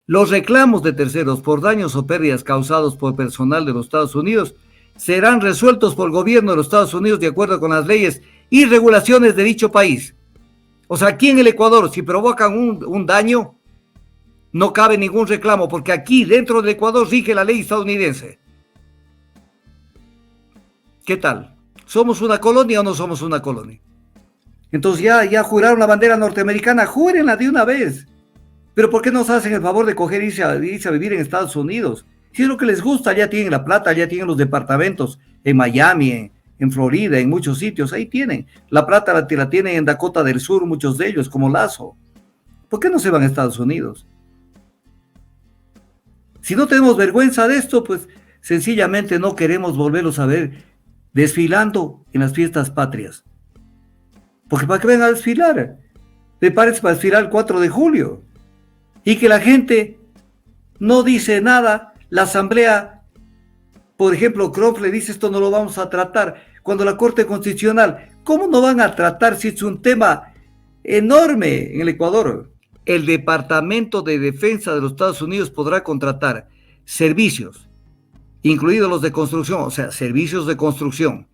Los reclamos de terceros por daños o pérdidas causados por personal de los Estados Unidos serán resueltos por el gobierno de los Estados Unidos de acuerdo con las leyes y regulaciones de dicho país. O sea, aquí en el Ecuador, si provocan un daño, no cabe ningún reclamo, porque aquí dentro del Ecuador rige la ley estadounidense. ¿Qué tal? ¿Somos una colonia o no somos una colonia? Entonces ya juraron la bandera norteamericana, júrenla de una vez. Pero ¿por qué no se hacen el favor de coger y irse a vivir en Estados Unidos? Si es lo que les gusta, ya tienen la plata, ya tienen los departamentos en Miami, en Florida, en muchos sitios, ahí tienen. La plata la tienen en Dakota del Sur, muchos de ellos, como Lazo. ¿Por qué no se van a Estados Unidos? Si no tenemos vergüenza de esto, pues sencillamente no queremos volverlos a ver desfilando en las fiestas patrias. Porque ¿para qué vengan a desfilar? Prepárense para desfilar el 4 de julio. Y que la gente no dice nada. La asamblea, por ejemplo, Cronfle le dice esto no lo vamos a tratar. Cuando la Corte Constitucional, ¿cómo no van a tratar si es un tema enorme en el Ecuador? El Departamento de Defensa de los Estados Unidos podrá contratar servicios, incluidos los de construcción, o sea, servicios de construcción,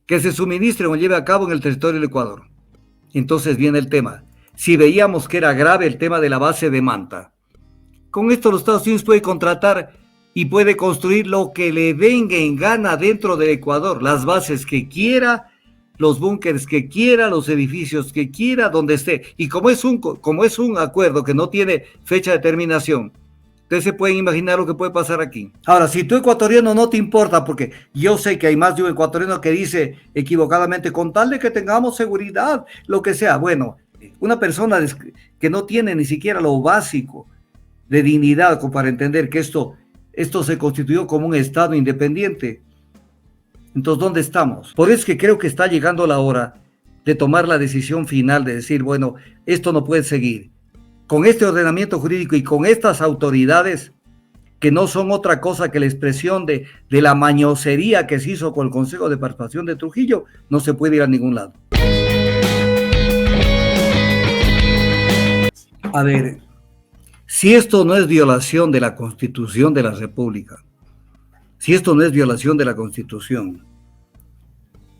que se suministren o lleve a cabo en el territorio del Ecuador. Entonces viene el tema. Si veíamos que era grave el tema de la base de Manta, con esto los Estados Unidos puede contratar y puede construir lo que le venga en gana dentro del Ecuador, las bases que quiera, los búnkers que quiera, los edificios que quiera, donde esté. Y como es un acuerdo que no tiene fecha de terminación, ustedes se pueden imaginar lo que puede pasar aquí. Ahora, si tú ecuatoriano no te importa, porque yo sé que hay más de un ecuatoriano que dice equivocadamente, con tal de que tengamos seguridad, lo que sea. Bueno, una persona que no tiene ni siquiera lo básico de dignidad como para entender que esto se constituyó como un Estado independiente. Entonces, ¿dónde estamos? Por eso es que creo que está llegando la hora de tomar la decisión final de decir, bueno, esto no puede seguir. Con este ordenamiento jurídico y con estas autoridades que no son otra cosa que la expresión de la mañosería que se hizo con el Consejo de Participación de Trujillo, no se puede ir a ningún lado. A ver, si esto no es violación de la Constitución de la República, si esto no es violación de la Constitución,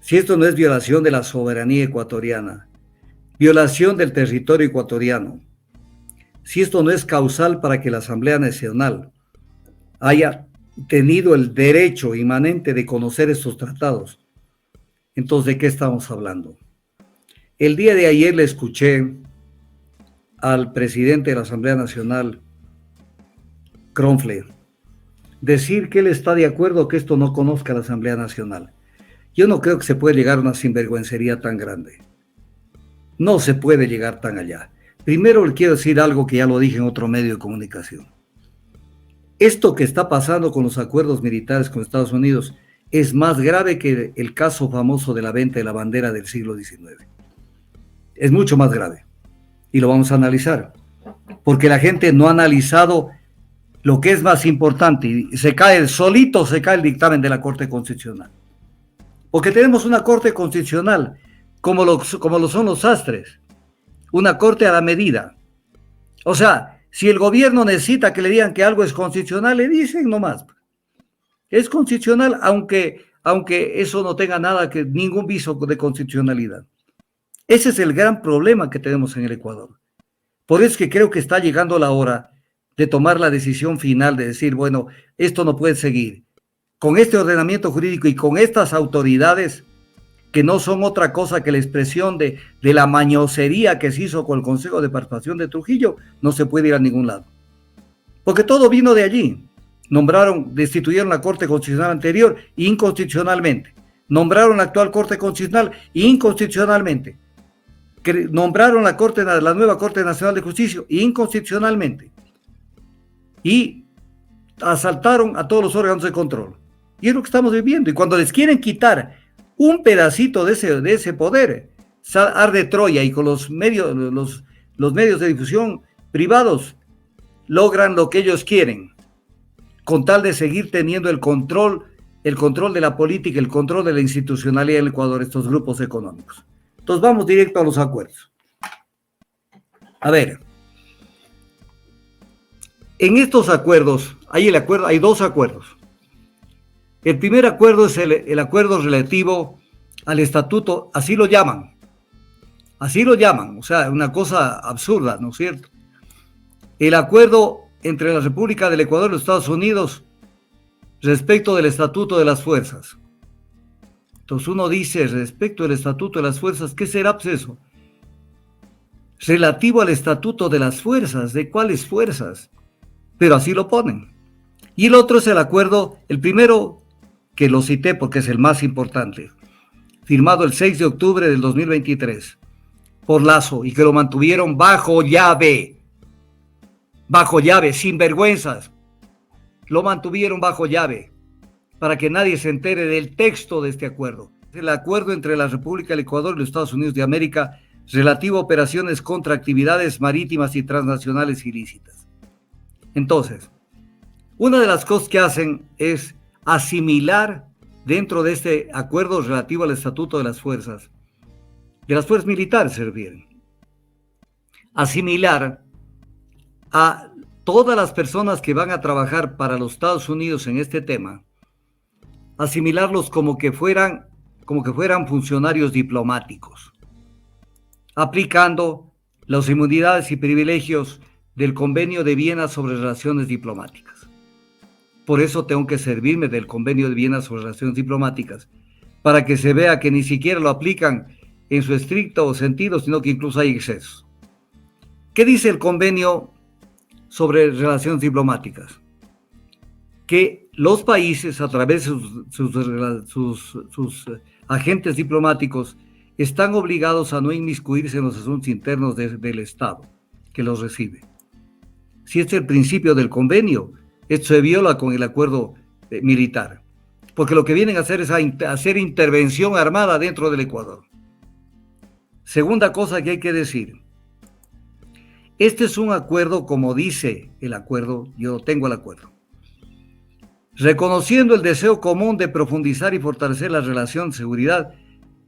si esto no es violación de la soberanía ecuatoriana, violación del territorio ecuatoriano, si esto no es causal para que la Asamblea Nacional haya tenido el derecho inmanente de conocer estos tratados, entonces, ¿de qué estamos hablando? El día de ayer le escuché al presidente de la Asamblea Nacional, Cronfle, decir que él está de acuerdo que esto no conozca la Asamblea Nacional. Yo no creo que se pueda llegar a una sinvergüencería tan grande. No se puede llegar tan allá. Primero le quiero decir algo que ya lo dije en otro medio de comunicación. Esto que está pasando con los acuerdos militares con Estados Unidos es más grave que el caso famoso de la venta de la bandera del siglo XIX. Es mucho más grave. Y lo vamos a analizar. Porque la gente no ha analizado lo que es más importante. Y se cae el dictamen de la Corte Constitucional. Porque tenemos una Corte Constitucional como lo son los sastres. Una corte a la medida. O sea, si el gobierno necesita que le digan que algo es constitucional, le dicen nomás. Es constitucional, aunque eso no tenga ningún viso de constitucionalidad. Ese es el gran problema que tenemos en el Ecuador. Por eso es que creo que está llegando la hora de tomar la decisión final de decir, bueno, esto no puede seguir. Con este ordenamiento jurídico y con estas autoridades que no son otra cosa que la expresión de la mañosería que se hizo con el Consejo de Participación de Trujillo, no se puede ir a ningún lado. Porque todo vino de allí. Destituyeron la Corte Constitucional anterior inconstitucionalmente. Nombraron la actual Corte Constitucional inconstitucionalmente. Nombraron la nueva Corte Nacional de Justicia inconstitucionalmente. Y asaltaron a todos los órganos de control. Y es lo que estamos viviendo. Y cuando les quieren quitar un pedacito de ese poder, arde Troya, y con los medios de difusión privados logran lo que ellos quieren, con tal de seguir teniendo el control de la política, el control de la institucionalidad en el Ecuador, estos grupos económicos. Entonces vamos directo a los acuerdos. A ver, En estos acuerdos, hay dos acuerdos. El primer acuerdo es el acuerdo relativo al estatuto, así lo llaman, o sea, una cosa absurda, ¿no es cierto? El acuerdo entre la República del Ecuador y los Estados Unidos respecto del estatuto de las fuerzas. Entonces uno dice, respecto del estatuto de las fuerzas, ¿qué será pues eso? Relativo al estatuto de las fuerzas, ¿de cuáles fuerzas? Pero así lo ponen. Y el otro es el acuerdo, el primero que lo cité porque es el más importante, firmado el 6 de octubre del 2023 por Lazo y que lo mantuvieron bajo llave, sin vergüenzas, lo mantuvieron bajo llave para que nadie se entere del texto de este acuerdo. El acuerdo entre la República del Ecuador y los Estados Unidos de América relativo a operaciones contra actividades marítimas y transnacionales ilícitas. Entonces, una de las cosas que hacen es asimilar dentro de este acuerdo relativo al estatuto de las fuerzas militares se refieren, asimilar a todas las personas que van a trabajar para los Estados Unidos en este tema, asimilarlos como que fueran funcionarios diplomáticos, aplicando las inmunidades y privilegios del Convenio de Viena sobre relaciones diplomáticas. Por eso tengo que servirme del Convenio de Viena sobre relaciones diplomáticas, para que se vea que ni siquiera lo aplican en su estricto sentido, sino que incluso hay excesos. ¿Qué dice el Convenio sobre relaciones diplomáticas? Que los países, a través de sus agentes diplomáticos, están obligados a no inmiscuirse en los asuntos internos del Estado que los recibe. Si este es el principio del convenio, esto se viola con el acuerdo militar, porque lo que vienen a hacer es hacer intervención armada dentro del Ecuador. Segunda cosa que hay que decir, este es un acuerdo, como dice el acuerdo, yo tengo el acuerdo, reconociendo el deseo común de profundizar y fortalecer la relación de seguridad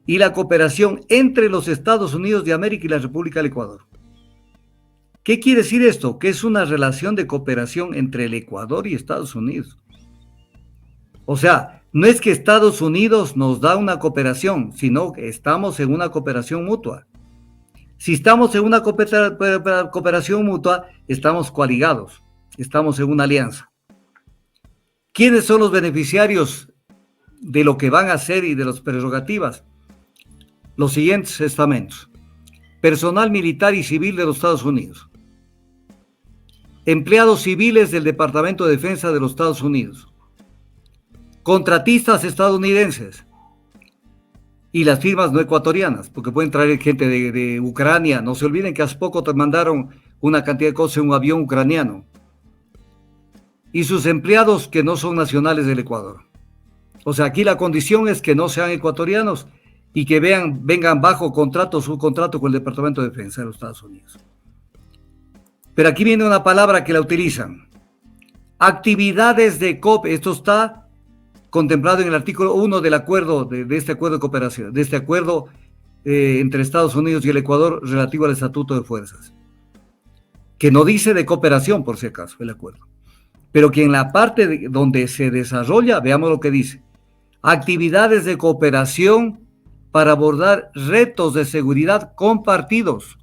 y la cooperación entre los Estados Unidos de América y la República del Ecuador. ¿Qué quiere decir esto? Que es una relación de cooperación entre el Ecuador y Estados Unidos. O sea, no es que Estados Unidos nos da una cooperación, sino que estamos en una cooperación mutua. Si estamos en una cooperación mutua, estamos coaligados, estamos en una alianza. ¿Quiénes son los beneficiarios de lo que van a hacer y de las prerrogativas? Los siguientes estamentos: personal militar y civil de los Estados Unidos, empleados civiles del Departamento de Defensa de los Estados Unidos, contratistas estadounidenses y las firmas no ecuatorianas, porque pueden traer gente de Ucrania. No se olviden que hace poco te mandaron una cantidad de cosas en un avión ucraniano. Y sus empleados que no son nacionales del Ecuador. O sea, aquí la condición es que no sean ecuatorianos y que vengan bajo subcontrato con el Departamento de Defensa de los Estados Unidos. Pero aquí viene una palabra que la utilizan: actividades de COP. Esto está contemplado en el artículo 1 del acuerdo, de este acuerdo de cooperación, de este acuerdo entre Estados Unidos y el Ecuador relativo al estatuto de fuerzas, que no dice de cooperación, por si acaso, el acuerdo, pero que en la parte donde se desarrolla, veamos lo que dice: actividades de cooperación para abordar retos de seguridad compartidos.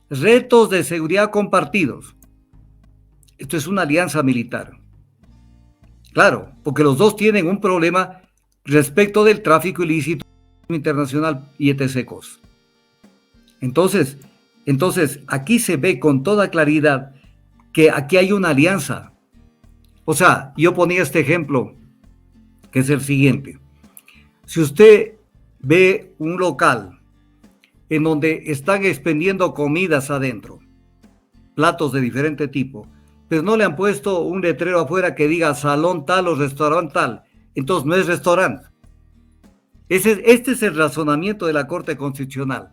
Retos de seguridad compartidos. Esto es una alianza militar. Claro, porque los dos tienen un problema respecto del tráfico ilícito internacional y etc. Entonces, aquí se ve con toda claridad que aquí hay una alianza. O sea, yo ponía este ejemplo, que es el siguiente. Si usted ve un local en donde están expendiendo comidas adentro, platos de diferente tipo, pero no le han puesto un letrero afuera que diga salón tal o restaurante tal, entonces no es restaurante. Este es el razonamiento de la Corte Constitucional.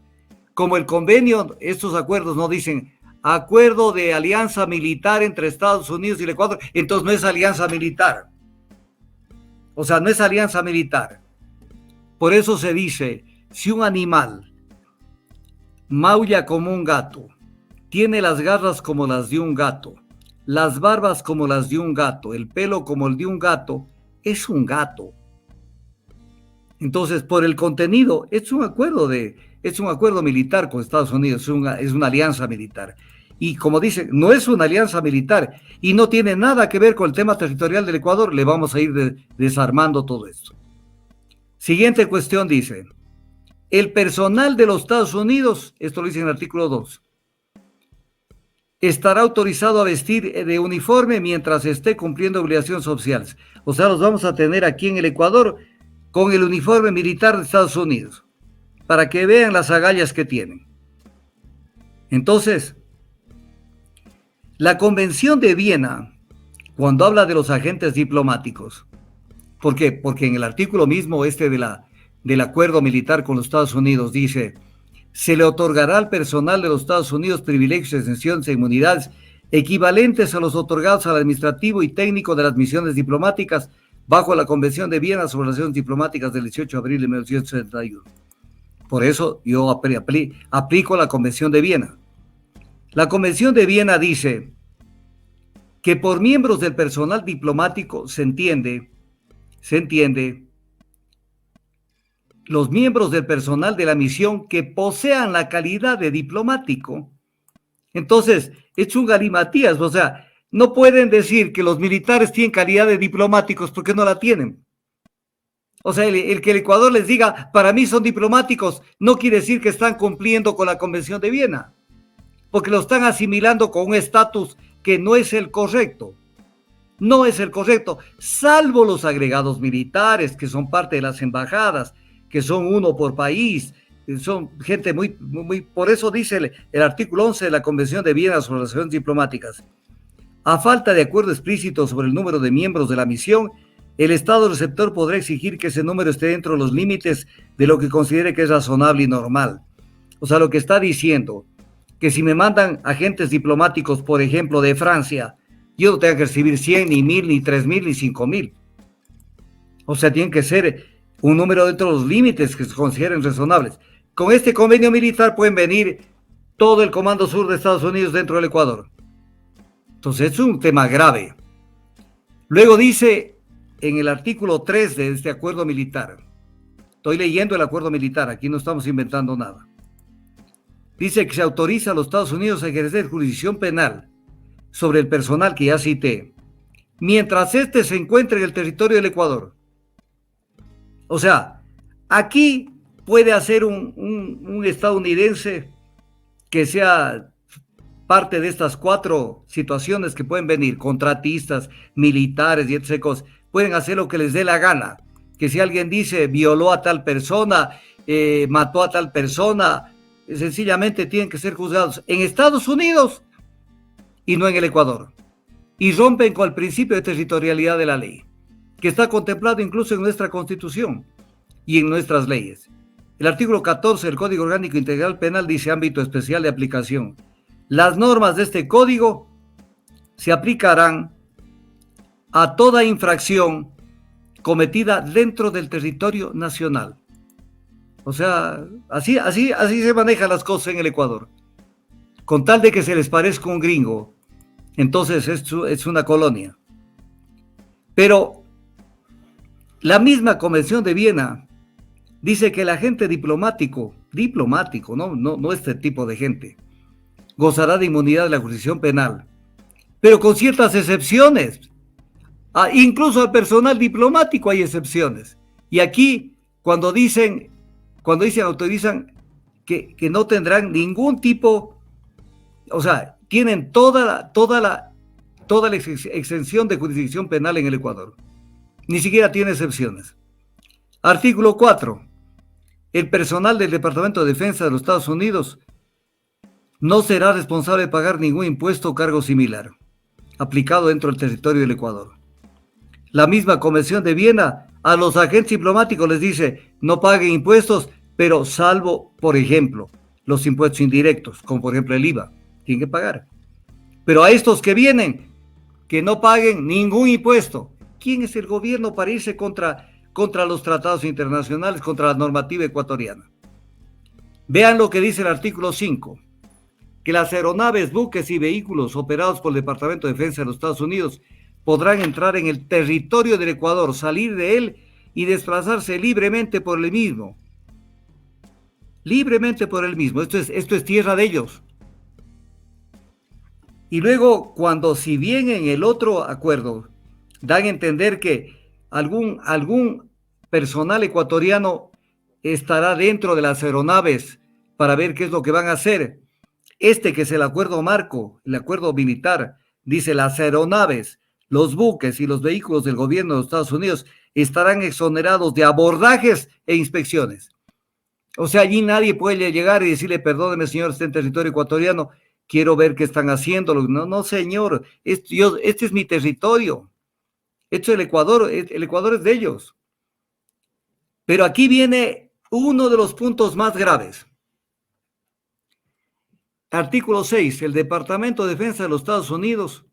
Como el convenio, estos acuerdos no dicen acuerdo de alianza militar entre Estados Unidos y el Ecuador, entonces no es alianza militar. O sea, no es alianza militar. Por eso se dice, si un animal maulla como un gato, tiene las garras como las de un gato, las barbas como las de un gato, el pelo como el de un gato, es un gato. Entonces, por el contenido, es un acuerdo militar con Estados Unidos, es una alianza militar. Y como dice, no es una alianza militar y no tiene nada que ver con el tema territorial del Ecuador, le vamos a ir desarmando todo esto. Siguiente cuestión dice, el personal de los Estados Unidos, esto lo dice en el artículo 2, estará autorizado a vestir de uniforme mientras esté cumpliendo obligaciones sociales. O sea, los vamos a tener aquí en el Ecuador con el uniforme militar de Estados Unidos, para que vean las agallas que tienen. Entonces, la Convención de Viena, cuando habla de los agentes diplomáticos, ¿por qué? Porque en el artículo mismo del acuerdo militar con los Estados Unidos dice, se le otorgará al personal de los Estados Unidos privilegios, exenciones e inmunidades equivalentes a los otorgados al administrativo y técnico de las misiones diplomáticas bajo la Convención de Viena sobre Relaciones Diplomáticas del 18 de abril de 1961. Por eso yo aplico la Convención de Viena. La Convención de Viena dice que por miembros del personal diplomático se entiende los miembros del personal de la misión que posean la calidad de diplomático. Entonces, es un galimatías, o sea, no pueden decir que los militares tienen calidad de diplomáticos porque no la tienen. O sea, el que el Ecuador les diga, para mí son diplomáticos, no quiere decir que están cumpliendo con la Convención de Viena, porque lo están asimilando con un estatus que no es el correcto. No es el correcto, salvo los agregados militares, que son parte de las embajadas, que son uno por país, son gente muy, por eso dice el artículo 11 de la Convención de Viena sobre Relaciones Diplomáticas. A falta de acuerdo explícito sobre el número de miembros de la misión, el Estado receptor podrá exigir que ese número esté dentro de los límites de lo que considere que es razonable y normal. O sea, lo que está diciendo, que si me mandan agentes diplomáticos, por ejemplo, de Francia, yo no tengo que recibir 100, ni 1000, ni 3000, ni 5000. O sea, tienen que ser un número dentro de los límites que se consideren razonables. Con este convenio militar pueden venir todo el Comando Sur de Estados Unidos dentro del Ecuador. Entonces es un tema grave. Luego dice en el artículo 3 de este acuerdo militar, estoy leyendo el acuerdo militar, aquí no estamos inventando nada. Dice que se autoriza a los Estados Unidos a ejercer jurisdicción penal sobre el personal que ya cité, mientras éste se encuentre en el territorio del Ecuador. O sea, aquí puede hacer un estadounidense que sea parte de estas 4 situaciones que pueden venir, contratistas, militares y etc. cosas, pueden hacer lo que les dé la gana. Que si alguien dice violó a tal persona, mató a tal persona, sencillamente tienen que ser juzgados en Estados Unidos y no en el Ecuador. Y rompen con el principio de territorialidad de la ley, que está contemplado incluso en nuestra Constitución y en nuestras leyes. El artículo 14 del Código Orgánico Integral Penal dice ámbito especial de aplicación. Las normas de este código se aplicarán a toda infracción cometida dentro del territorio nacional. O sea, así se manejan las cosas en el Ecuador. Con tal de que se les parezca un gringo, entonces es una colonia. Pero la misma Convención de Viena dice que el agente diplomático, no este tipo de gente, gozará de inmunidad de la jurisdicción penal, pero con ciertas excepciones. Incluso al personal diplomático hay excepciones. Y aquí, cuando dicen autorizan que no tendrán ningún tipo, o sea, tienen toda la exención de jurisdicción penal en el Ecuador. Ni siquiera tiene excepciones. Artículo 4. El personal del Departamento de Defensa de los Estados Unidos no será responsable de pagar ningún impuesto o cargo similar aplicado dentro del territorio del Ecuador. La misma Convención de Viena a los agentes diplomáticos les dice no paguen impuestos, pero salvo, por ejemplo, los impuestos indirectos, como por ejemplo el IVA, tienen que pagar. Pero a estos que vienen, que no paguen ningún impuesto. ¿Quién es el gobierno para irse contra los tratados internacionales, contra la normativa ecuatoriana? Vean lo que dice el artículo 5. que las aeronaves, buques y vehículos operados por el Departamento de Defensa de los Estados Unidos podrán entrar en el territorio del Ecuador, salir de él y desplazarse libremente por el mismo. Libremente por el mismo. Esto es tierra de ellos. Y luego, cuando si bien en el otro acuerdo dan a entender que algún personal ecuatoriano estará dentro de las aeronaves para ver qué es lo que van a hacer, que es el acuerdo marco, el acuerdo militar, dice las aeronaves, los buques y los vehículos del gobierno de los Estados Unidos estarán exonerados de abordajes e inspecciones. O sea, allí nadie puede llegar y decirle, perdóneme señor, está en territorio ecuatoriano, quiero ver qué están haciendo. No, no señor, este es mi territorio. Esto es el Ecuador es de ellos. Pero aquí viene uno de los puntos más graves. Artículo 6. El Departamento de Defensa de los Estados Unidos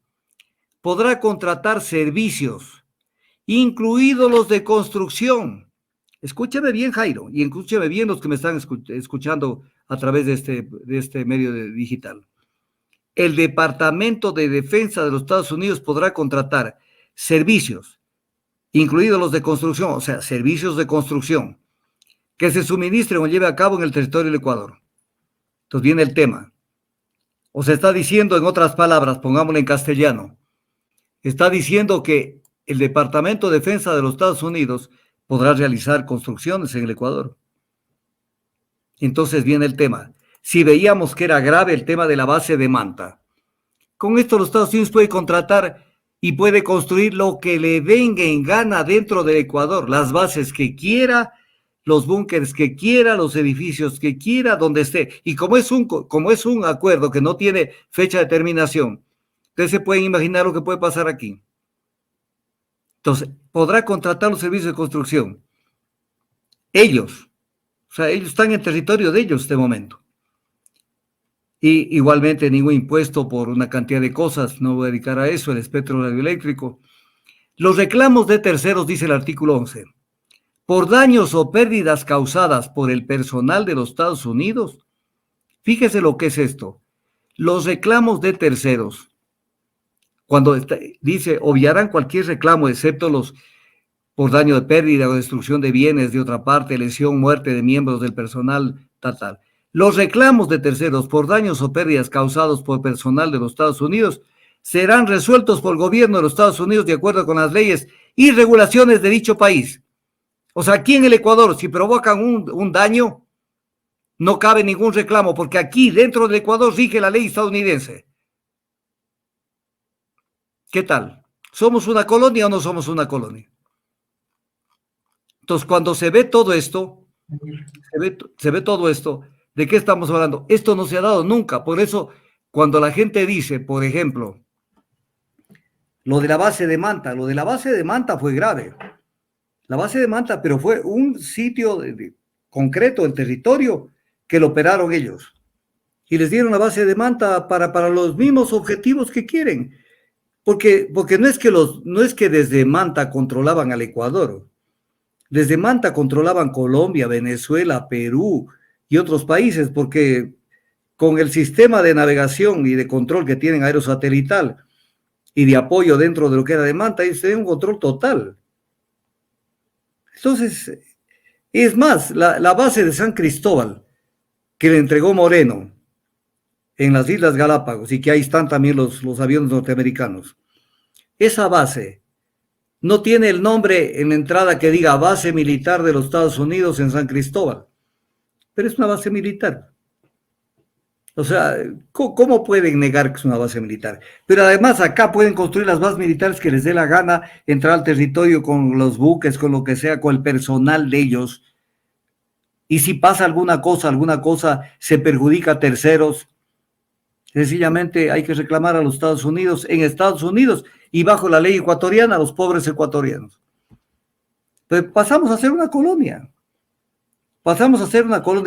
podrá contratar servicios, incluidos los de construcción. Escúcheme bien, Jairo, y escúcheme bien los que me están escuchando a través de este medio digital. El Departamento de Defensa de los Estados Unidos podrá contratar servicios, incluidos los de construcción, o sea, servicios de construcción, que se suministren o lleve a cabo en el territorio del Ecuador. Entonces viene el tema. O se está diciendo, en otras palabras, pongámoslo en castellano, está diciendo que el Departamento de Defensa de los Estados Unidos podrá realizar construcciones en el Ecuador. Entonces viene el tema. Si veíamos que era grave el tema de la base de Manta, con esto los Estados Unidos puede contratar y puede construir lo que le venga en gana dentro del Ecuador, las bases que quiera, los búnkeres que quiera, los edificios que quiera, donde esté. Y como es un acuerdo que no tiene fecha de terminación, ustedes se pueden imaginar lo que puede pasar aquí. Entonces, podrá contratar los servicios de construcción. Ellos, o sea, ellos están en territorio de ellos este momento. Y igualmente ningún impuesto por una cantidad de cosas, no voy a dedicar a eso, el espectro radioeléctrico. Los reclamos de terceros, dice el artículo 11, por daños o pérdidas causadas por el personal de los Estados Unidos. Fíjese lo que es esto. Los reclamos de terceros, cuando dice, obviarán cualquier reclamo, excepto los por daño de pérdida o destrucción de bienes de otra parte, lesión, muerte de miembros del personal, tal. Los reclamos de terceros por daños o pérdidas causados por personal de los Estados Unidos serán resueltos por el gobierno de los Estados Unidos de acuerdo con las leyes y regulaciones de dicho país. O sea, aquí en el Ecuador, si provocan un daño, no cabe ningún reclamo, porque aquí dentro del Ecuador rige la ley estadounidense. ¿Qué tal? ¿Somos una colonia o no somos una colonia? Entonces, cuando se ve todo esto, ¿de qué estamos hablando? Esto no se ha dado nunca. Por eso, cuando la gente dice, por ejemplo, lo de la base de Manta fue grave. La base de Manta, pero fue un sitio concreto, el territorio, que lo operaron ellos. Y les dieron la base de Manta para los mismos objetivos que quieren. Porque no es que desde Manta controlaban al Ecuador. Desde Manta controlaban Colombia, Venezuela, Perú y otros países, porque con el sistema de navegación y de control que tienen aerosatelital y de apoyo dentro de lo que era de Manta, ellos tenían un control total. Entonces, es más, la base de San Cristóbal, que le entregó Moreno en las Islas Galápagos, y que ahí están también los aviones norteamericanos, esa base no tiene el nombre en la entrada que diga base militar de los Estados Unidos en San Cristóbal, pero es una base militar. O sea, ¿cómo pueden negar que es una base militar? Pero además acá pueden construir las bases militares que les dé la gana, entrar al territorio con los buques, con lo que sea, con el personal de ellos. Y si pasa alguna cosa se perjudica a terceros, sencillamente hay que reclamar a los Estados Unidos, en Estados Unidos y bajo la ley ecuatoriana, a los pobres ecuatorianos. Pues pasamos a ser una colonia.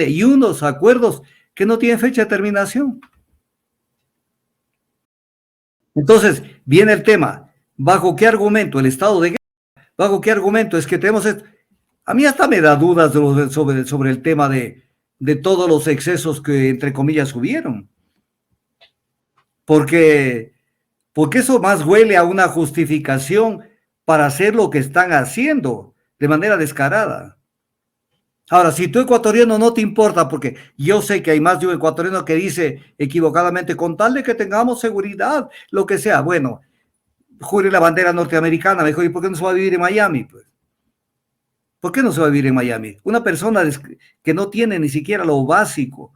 Y unos acuerdos que no tienen fecha de terminación. Entonces, viene el tema, ¿bajo qué argumento? El estado de guerra. ¿Bajo qué argumento? Es que tenemos esto. A mí hasta me da dudas sobre el tema de todos los excesos que, entre comillas, hubieron. porque, porque eso más huele a una justificación para hacer lo que están haciendo de manera descarada. Ahora, si tú ecuatoriano no te importa, porque yo sé que hay más de un ecuatoriano que dice equivocadamente, con tal de que tengamos seguridad, lo que sea, bueno, jure la bandera norteamericana, mejor, ¿y por qué no se va a vivir en Miami? Pues, ¿por qué no se va a vivir en Miami? Una persona que no tiene ni siquiera lo básico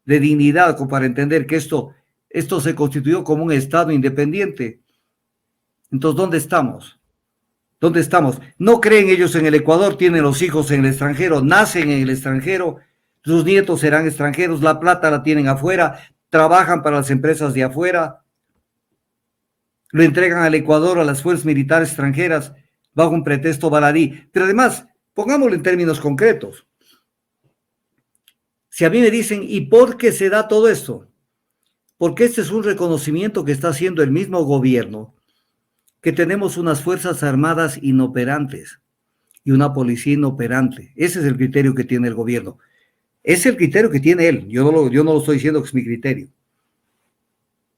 de dignidad como para entender que esto se constituyó como un Estado independiente. Entonces, ¿dónde estamos? ¿Dónde estamos? No creen ellos en el Ecuador, tienen los hijos en el extranjero, nacen en el extranjero, sus nietos serán extranjeros, la plata la tienen afuera, trabajan para las empresas de afuera, lo entregan al Ecuador, a las fuerzas militares extranjeras, bajo un pretexto baladí. Pero además, pongámoslo en términos concretos. Si a mí me dicen, ¿y por qué se da todo esto? Porque este es un reconocimiento que está haciendo el mismo gobierno, que tenemos unas fuerzas armadas inoperantes y una policía inoperante. Ese es el criterio que tiene el gobierno. Es el criterio que tiene él. Yo no lo estoy diciendo que es mi criterio.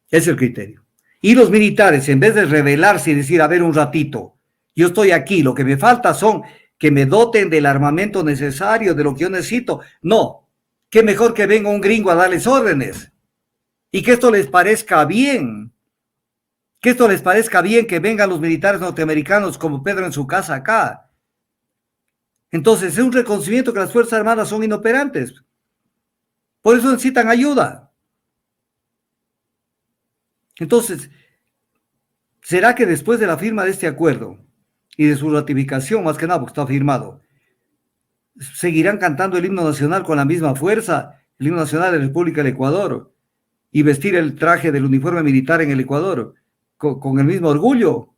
Es el criterio. Y los militares, en vez de rebelarse y decir, a ver un ratito, yo estoy aquí, lo que me falta son que me doten del armamento necesario, de lo que yo necesito. No, qué mejor que venga un gringo a darles órdenes. Y que esto les parezca bien. Que esto les parezca bien que vengan los militares norteamericanos como Pedro en su casa acá. Entonces, es un reconocimiento que las Fuerzas Armadas son inoperantes. Por eso necesitan ayuda. Entonces, ¿será que después de la firma de este acuerdo y de su ratificación, más que nada porque está firmado, seguirán cantando el himno nacional con la misma fuerza, el himno nacional de la República del Ecuador, y vestir el traje del uniforme militar en el Ecuador con el mismo orgullo,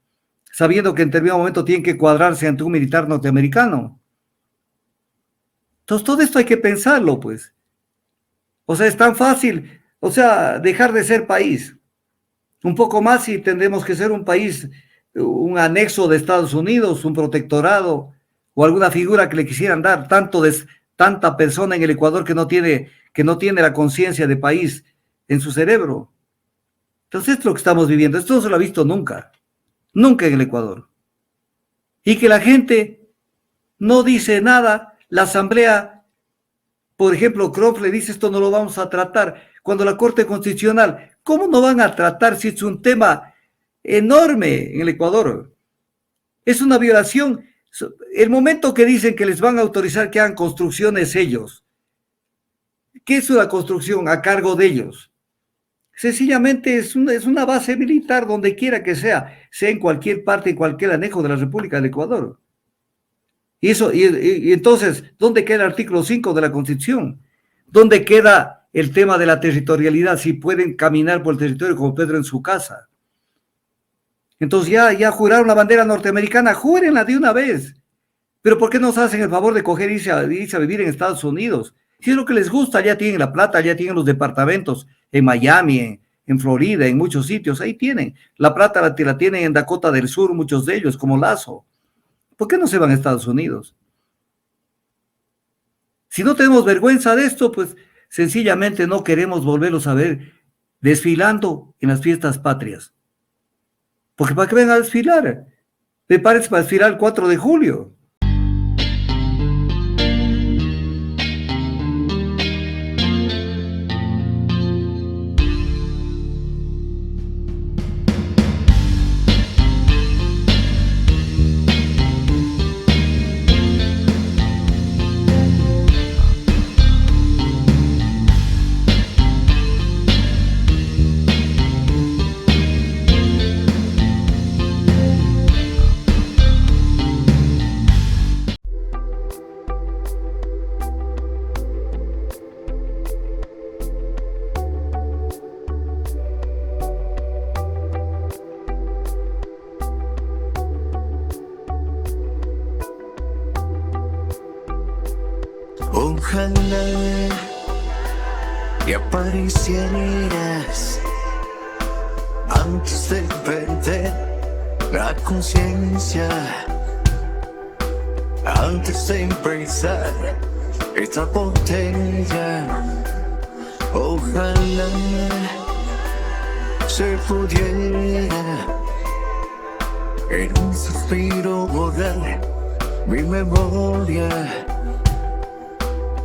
sabiendo que en determinado momento tienen que cuadrarse ante un militar norteamericano? Entonces, todo esto hay que pensarlo, pues. O sea, es tan fácil, o sea, dejar de ser país. Un poco más y tendremos que ser un país, un anexo de Estados Unidos, un protectorado o alguna figura que le quisieran dar, tanta persona en el Ecuador que no tiene la conciencia de país en su cerebro. Entonces, esto es lo que estamos viviendo. Esto no se lo ha visto nunca, nunca en el Ecuador. Y que la gente no dice nada. La Asamblea, por ejemplo, Croft le dice, esto no lo vamos a tratar. Cuando la Corte Constitucional, ¿cómo no van a tratar si es un tema enorme en el Ecuador? Es una violación. El momento que dicen que les van a autorizar que hagan construcciones ellos, ¿qué es una construcción a cargo de ellos? Sencillamente es una base militar donde quiera que sea en cualquier parte, en cualquier anejo de la República del Ecuador. Y entonces, ¿dónde queda el artículo 5 de la Constitución? ¿Dónde queda el tema de la territorialidad? Si pueden caminar por el territorio como Pedro en su casa. Entonces ya juraron la bandera norteamericana, júrenla de una vez. Pero ¿por qué no se hacen el favor de coger y irse a vivir en Estados Unidos? Si es lo que les gusta, ya tienen la plata, ya tienen los departamentos en Miami, en Florida, en muchos sitios, ahí tienen. La plata la tienen en Dakota del Sur, muchos de ellos, como Lazo. ¿Por qué no se van a Estados Unidos? Si no tenemos vergüenza de esto, pues sencillamente no queremos volverlos a ver desfilando en las fiestas patrias. Porque ¿para qué vengan a desfilar? Me parece para desfilar el 4 de julio. Ojalá y aparecieras antes de perder la conciencia, antes de empezar esta botella. Ojalá se pudiera en un suspiro borrar mi memoria,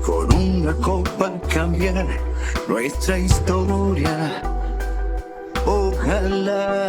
con una copa cambiar nuestra historia. Ojalá